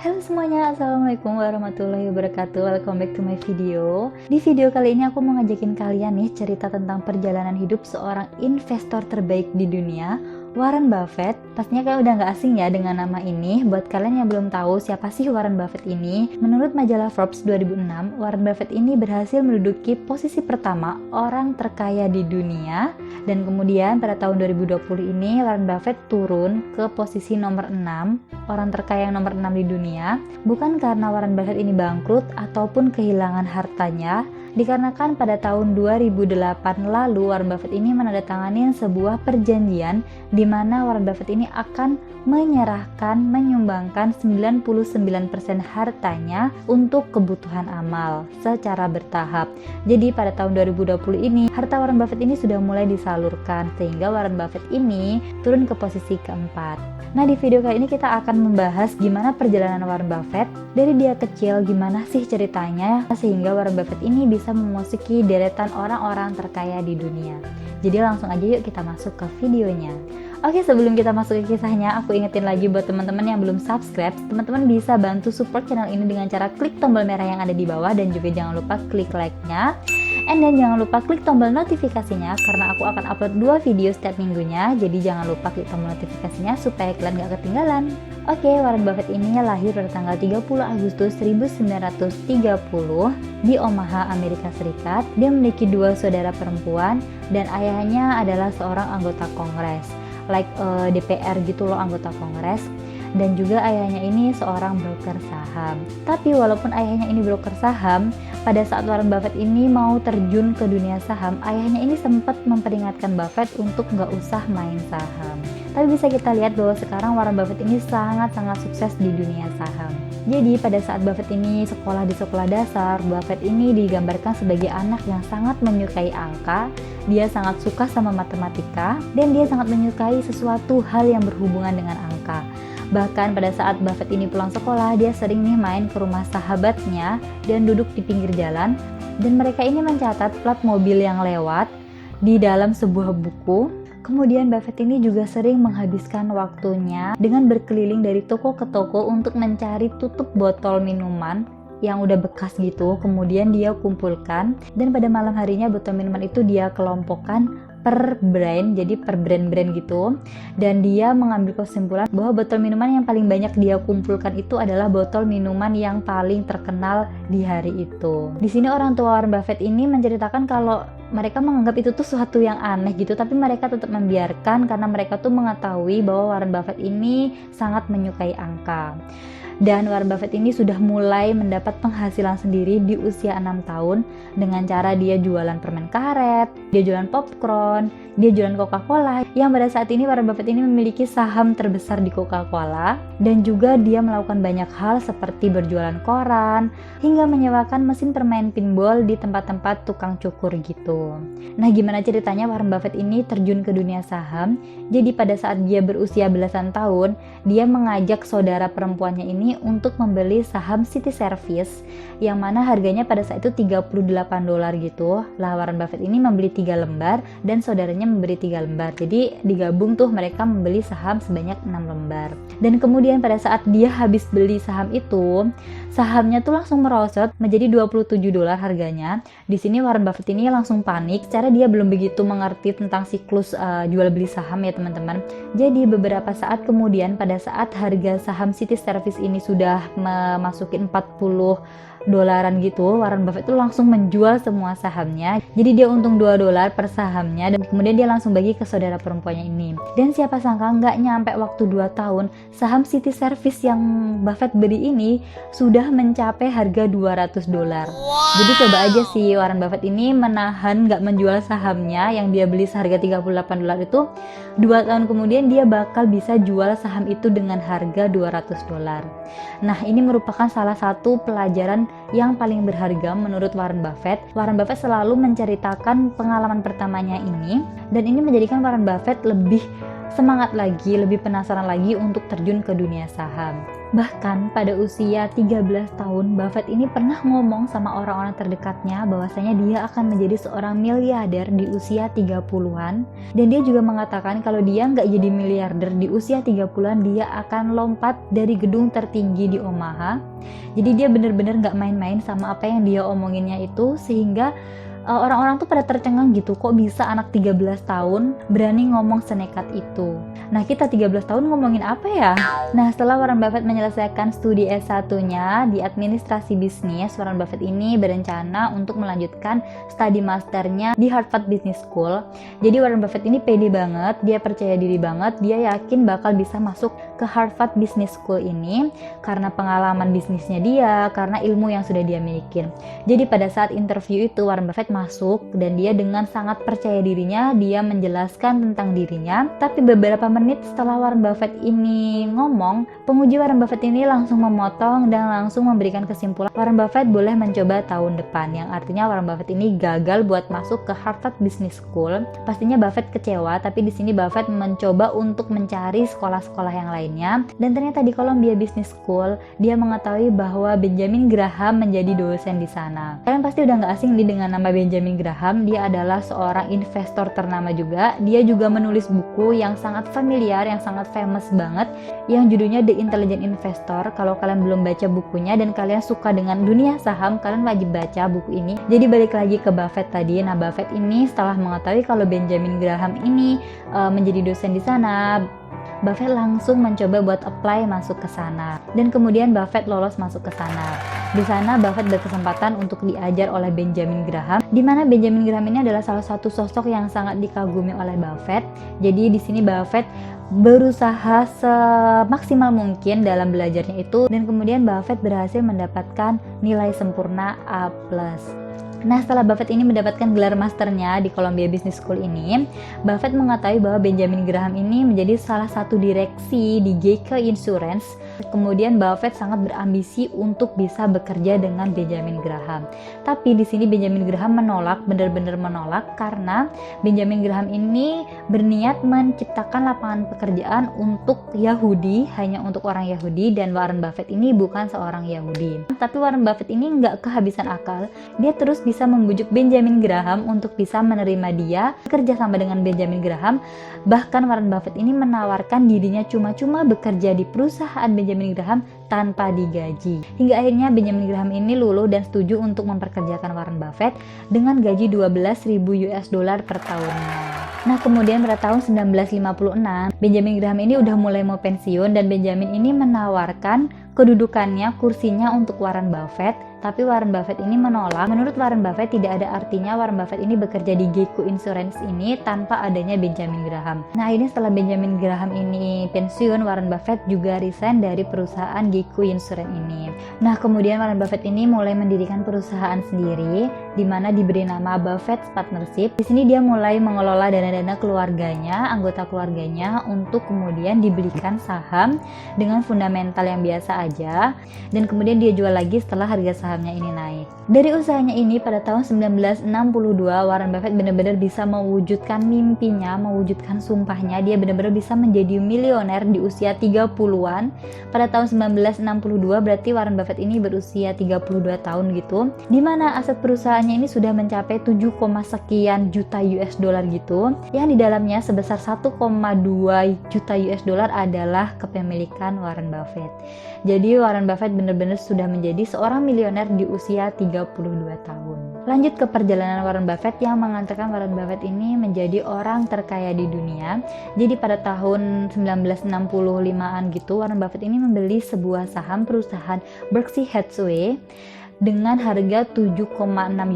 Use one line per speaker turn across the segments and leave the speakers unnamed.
Halo semuanya, Assalamualaikum warahmatullahi wabarakatuh. Welcome back to my video. Di video kali ini aku mau ngajakin kalian nih cerita tentang perjalanan hidup seorang investor terbaik di dunia, Warren Buffett. Pastinya kalian udah gak asing ya dengan nama ini. Buat kalian yang belum tahu siapa sih Warren Buffett ini, menurut majalah Forbes 2006, Warren Buffett ini berhasil menduduki posisi pertama orang terkaya di dunia. Dan kemudian pada tahun 2020 ini Warren Buffett turun ke posisi nomor 6, orang terkaya yang nomor 6 di dunia. Bukan karena Warren Buffett ini bangkrut ataupun kehilangan hartanya, dikarenakan pada tahun 2008 lalu Warren Buffett ini menandatangani sebuah perjanjian di mana Warren Buffett ini akan menyumbangkan 99% hartanya untuk kebutuhan amal secara bertahap. Jadi pada tahun 2020 ini harta Warren Buffett ini sudah mulai disalurkan sehingga Warren Buffett ini turun ke posisi keempat. Nah, di video kali ini kita akan membahas gimana perjalanan Warren Buffett dari dia kecil, gimana sih ceritanya sehingga Warren Buffett ini bisa memasuki deretan orang-orang terkaya di dunia. Jadi langsung aja yuk kita masuk ke videonya. Oke, sebelum kita masuk ke kisahnya, aku ingetin lagi buat teman-teman yang belum subscribe, teman-teman bisa bantu support channel ini dengan cara klik tombol merah yang ada di bawah dan juga jangan lupa klik like-nya. And then jangan lupa klik tombol notifikasinya karena aku akan upload 2 video setiap minggunya. Jadi jangan lupa klik tombol notifikasinya supaya kalian gak ketinggalan. Oke, Warren Buffett ini lahir pada tanggal 30 Agustus 1930 di Omaha, Amerika Serikat. Dia memiliki 2 saudara perempuan dan ayahnya adalah seorang anggota Kongres, DPR gitu loh, anggota Kongres. Dan juga ayahnya ini seorang broker saham. Tapi walaupun ayahnya ini broker saham, pada saat Warren Buffett ini mau terjun ke dunia saham, ayahnya ini sempat memperingatkan Buffett untuk nggak usah main saham. Tapi bisa kita lihat bahwa sekarang Warren Buffett ini sangat-sangat sukses di dunia saham. Jadi pada saat Buffett ini sekolah di sekolah dasar, Buffett ini digambarkan sebagai anak yang sangat menyukai angka, dia sangat suka sama matematika, dan dia sangat menyukai sesuatu hal yang berhubungan dengan angka. Bahkan pada saat Buffett ini pulang sekolah, dia sering nih main ke rumah sahabatnya dan duduk di pinggir jalan, dan mereka ini mencatat plat mobil yang lewat di dalam sebuah buku. Kemudian Buffett ini juga sering menghabiskan waktunya dengan berkeliling dari toko ke toko untuk mencari tutup botol minuman yang udah bekas gitu, kemudian dia kumpulkan, dan pada malam harinya botol minuman itu dia kelompokkan per brand, jadi per brand-brand gitu. Dan dia mengambil kesimpulan bahwa botol minuman yang paling banyak dia kumpulkan itu adalah botol minuman yang paling terkenal di hari itu. Di sini orang tua Warren Buffett ini menceritakan kalau mereka menganggap itu tuh suatu yang aneh gitu, tapi mereka tetap membiarkan karena mereka tuh mengetahui bahwa Warren Buffett ini sangat menyukai angka. Dan Warren Buffett ini sudah mulai mendapat penghasilan sendiri di usia 6 tahun dengan cara dia jualan permen karet, dia jualan popcorn, dia jualan Coca-Cola. Yang pada saat ini Warren Buffett ini memiliki saham terbesar di Coca-Cola, dan juga dia melakukan banyak hal seperti berjualan koran hingga menyewakan mesin permain pinball di tempat-tempat tukang cukur gitu. Nah, gimana ceritanya Warren Buffett ini terjun ke dunia saham? Jadi pada saat dia berusia belasan tahun, dia mengajak saudara perempuannya ini untuk membeli saham City Service yang mana harganya pada saat itu $38 gitu. Lah Warren Buffett ini membeli 3 lembar dan saudaranya membeli 3 lembar. Jadi digabung tuh mereka membeli saham sebanyak 6 lembar. Dan kemudian pada saat dia habis beli saham itu, sahamnya tuh langsung merosot menjadi $27 harganya. Di sini Warren Buffett ini langsung panik, secara dia belum begitu mengerti tentang siklus jual beli saham ya teman-teman. Jadi beberapa saat kemudian pada saat harga saham City Service ini sudah memasuki $40 gitu, Warren Buffett itu langsung menjual semua sahamnya. Jadi dia untung $2 per sahamnya, dan kemudian dia langsung bagi ke saudara perempuannya ini. Dan siapa sangka nggak nyampe waktu 2 tahun, saham City Service yang Buffett beli ini sudah mencapai harga $200. Jadi coba aja sih Warren Buffett ini menahan nggak menjual sahamnya yang dia beli seharga $38 itu. 2 tahun kemudian dia bakal bisa jual saham itu dengan harga $200. Nah, ini merupakan salah satu pelajaran yang paling berharga menurut Warren Buffett. Warren Buffett selalu menceritakan pengalaman pertamanya ini, dan ini menjadikan Warren Buffett lebih semangat lagi, lebih penasaran lagi untuk terjun ke dunia saham. Bahkan pada usia 13 tahun, Buffett ini pernah ngomong sama orang-orang terdekatnya bahwasanya dia akan menjadi seorang miliarder di usia 30-an. Dan dia juga mengatakan kalau dia nggak jadi miliarder di usia 30-an, dia akan lompat dari gedung tertinggi di Omaha. Jadi dia bener-bener nggak main-main sama apa yang dia omonginnya itu, sehingga orang-orang tuh pada tercengang gitu, kok bisa anak 13 tahun berani ngomong senekat itu. Nah, kita 13 tahun ngomongin apa ya? Nah, setelah Warren Buffett menyelesaikan studi S1-nya di administrasi bisnis, Warren Buffett ini berencana untuk melanjutkan studi masternya di Harvard Business School. Jadi Warren Buffett ini pede banget, dia percaya diri banget, dia yakin bakal bisa masuk ke Harvard Business School ini karena pengalaman bisnisnya dia, karena ilmu yang sudah dia miliki. Jadi pada saat interview itu Warren Buffett masuk dan dia dengan sangat percaya dirinya, dia menjelaskan tentang dirinya. Tapi beberapa menit setelah Warren Buffett ini ngomong, penguji Warren Buffett ini langsung memotong dan langsung memberikan kesimpulan Warren Buffett boleh mencoba tahun depan, yang artinya Warren Buffett ini gagal buat masuk ke Harvard Business School. Pastinya Buffett kecewa, tapi di sini Buffett mencoba untuk mencari sekolah-sekolah yang lainnya. Dan ternyata di Columbia Business School dia mengetahui bahwa Benjamin Graham menjadi dosen di sana. Kalian pasti udah nggak asing nih dengan nama Benjamin Graham. Dia adalah seorang investor ternama juga. Dia juga menulis buku yang sangat familiar, yang sangat famous banget, yang judulnya The Intelligent Investor. Kalau kalian belum baca bukunya dan kalian suka dengan dunia saham, kalian wajib baca buku ini. Jadi balik lagi ke Buffett tadi. Nah, Buffett ini setelah mengetahui kalau Benjamin Graham ini menjadi dosen di sana, Buffett langsung mencoba buat apply masuk ke sana. Dan kemudian Buffett lolos masuk ke sana. Di sana Buffett berkesempatan untuk diajar oleh Benjamin Graham, di mana Benjamin Graham ini adalah salah satu sosok yang sangat dikagumi oleh Buffett. Jadi di sini Buffett berusaha semaksimal mungkin dalam belajarnya itu, dan kemudian Buffett berhasil mendapatkan nilai sempurna A+. Nah, setelah Buffett ini mendapatkan gelar masternya di Columbia Business School ini, Buffett mengetahui bahwa Benjamin Graham ini menjadi salah satu direksi di Geico Insurance. Kemudian Buffett sangat berambisi untuk bisa bekerja dengan Benjamin Graham. Tapi di sini Benjamin Graham menolak, benar-benar menolak, karena Benjamin Graham ini berniat menciptakan lapangan pekerjaan untuk Yahudi, hanya untuk orang Yahudi, dan Warren Buffett ini bukan seorang Yahudi. Tapi Warren Buffett ini nggak kehabisan akal. Dia terus bisa membujuk Benjamin Graham untuk bisa menerima dia bekerja sama dengan Benjamin Graham. Bahkan Warren Buffett ini menawarkan dirinya cuma-cuma bekerja di perusahaan Benjamin Graham tanpa digaji. Hingga akhirnya Benjamin Graham ini luluh dan setuju untuk memperkerjakan Warren Buffett dengan gaji $12.000 per tahunnya. Nah, kemudian pada tahun 1956, Benjamin Graham ini udah mulai mau pensiun dan Benjamin ini menawarkan kedudukannya, kursinya untuk Warren Buffett. Tapi Warren Buffett ini menolak. Menurut Warren Buffett tidak ada artinya Warren Buffett ini bekerja di Geico Insurance ini tanpa adanya Benjamin Graham. Nah, ini setelah Benjamin Graham ini pensiun, Warren Buffett juga resign dari perusahaan Geico Insurance ini. Nah, kemudian Warren Buffett ini mulai mendirikan perusahaan sendiri, di mana diberi nama Buffett Partnership. Di sini dia mulai mengelola dana-dana keluarganya, anggota keluarganya, untuk kemudian dibelikan saham dengan fundamental yang biasa aja, dan kemudian dia jual lagi setelah harga sahamnya ini naik. Dari usahanya ini pada tahun 1962, Warren Buffett benar-benar bisa mewujudkan mimpinya, mewujudkan sumpahnya. Dia benar-benar bisa menjadi miliuner di usia 30-an. Pada tahun 1962 berarti Warren Buffett ini berusia 32 tahun gitu. Dimana aset perusahaannya ini sudah mencapai 7, sekian juta US dollar gitu. Yang di dalamnya sebesar 1,2 juta US dollar adalah kepemilikan Warren Buffett. Jadi Warren Buffett benar-benar sudah menjadi seorang milioner di usia 32 tahun. Lanjut ke perjalanan Warren Buffett yang mengantarkan Warren Buffett ini menjadi orang terkaya di dunia. Jadi pada tahun 1965-an gitu, Warren Buffett ini membeli sebuah saham perusahaan Berkshire Hathaway dengan harga 7,6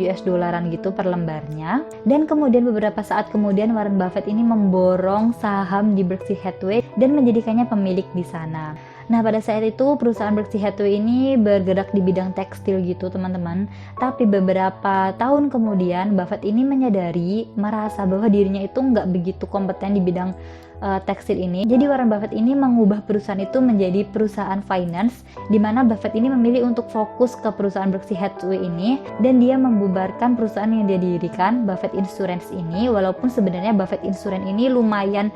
US dolaran gitu per lembarnya. Dan kemudian beberapa saat kemudian Warren Buffett ini memborong saham di Berkshire Hathaway dan menjadikannya pemilik di sana. Nah, pada saat itu perusahaan Berkshire Hathaway ini bergerak di bidang tekstil gitu teman-teman. Tapi beberapa tahun kemudian Buffett ini menyadari, merasa bahwa dirinya itu nggak begitu kompeten di bidang tekstil ini. Jadi Warren Buffett ini mengubah perusahaan itu menjadi perusahaan finance, di mana Buffett ini memilih untuk fokus ke perusahaan Berkshire Hathaway ini, dan dia membubarkan perusahaan yang dia dirikan, Buffett Insurance ini. Walaupun sebenarnya Buffett Insurance ini lumayan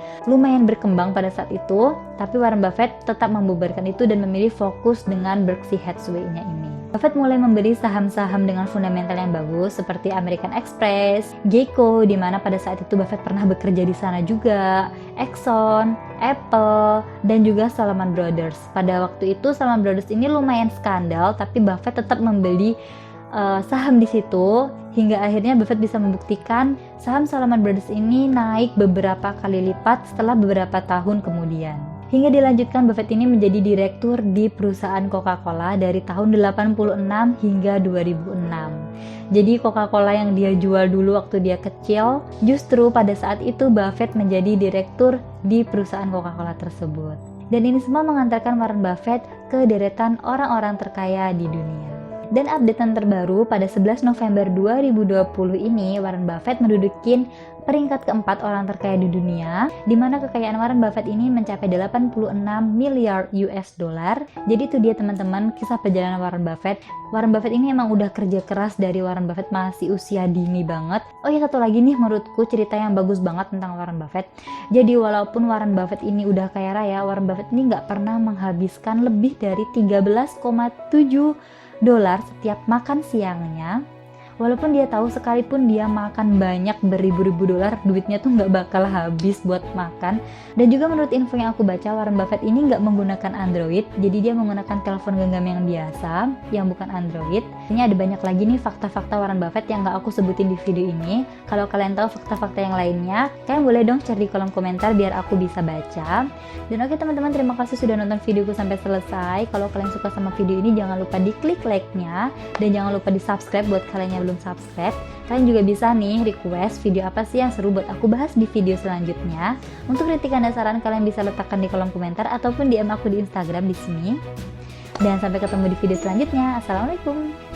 berkembang pada saat itu, tapi Warren Buffett tetap membubarkan itu dan memilih fokus dengan Berkshire Hathaway-nya ini. Buffett mulai membeli saham-saham dengan fundamental yang bagus seperti American Express, Geico, di mana pada saat itu Buffett pernah bekerja di sana juga, Exxon, Apple, dan juga Salomon Brothers. Pada waktu itu Salomon Brothers ini lumayan skandal, tapi Buffett tetap membeli saham di situ hingga akhirnya Buffett bisa membuktikan saham Salomon Brothers ini naik beberapa kali lipat setelah beberapa tahun kemudian. Hingga dilanjutkan Buffett ini menjadi direktur di perusahaan Coca-Cola dari tahun 86 hingga 2006. Jadi Coca-Cola yang dia jual dulu waktu dia kecil, justru pada saat itu Buffett menjadi direktur di perusahaan Coca-Cola tersebut. Dan ini semua mengantarkan Warren Buffett ke deretan orang-orang terkaya di dunia. Dan updatean terbaru pada 11 November 2020 ini, Warren Buffett menduduki peringkat keempat orang terkaya di dunia, di mana kekayaan Warren Buffett ini mencapai 86 miliar US dollar. Jadi itu dia teman-teman kisah perjalanan Warren Buffett. Warren Buffett ini emang udah kerja keras dari Warren Buffett masih usia dini banget. Oh ya, satu lagi nih menurutku cerita yang bagus banget tentang Warren Buffett. Jadi walaupun Warren Buffett ini udah kaya raya, Warren Buffett ini nggak pernah menghabiskan lebih dari 13,7 dolar setiap makan siangnya. Walaupun dia tahu sekalipun dia makan banyak beribu-ribu dolar, duitnya tuh nggak bakal habis buat makan. Dan juga menurut info yang aku baca, Warren Buffett ini nggak menggunakan Android, jadi dia menggunakan telepon genggam yang biasa, yang bukan Android. Ini ada banyak lagi nih fakta-fakta Warren Buffett yang nggak aku sebutin di video ini. Kalau kalian tahu fakta-fakta yang lainnya, kalian boleh dong share di kolom komentar biar aku bisa baca. Dan oke teman-teman, terima kasih sudah nonton videoku sampai selesai. Kalau kalian suka sama video ini, jangan lupa diklik like-nya, dan jangan lupa di subscribe buat kalian yang belum subscribe. Kalian juga bisa nih request video apa sih yang seru buat aku bahas di video selanjutnya. Untuk kritikan dan saran kalian bisa letakkan di kolom komentar ataupun DM aku di Instagram di sini. Dan sampai ketemu di video selanjutnya. Assalamualaikum.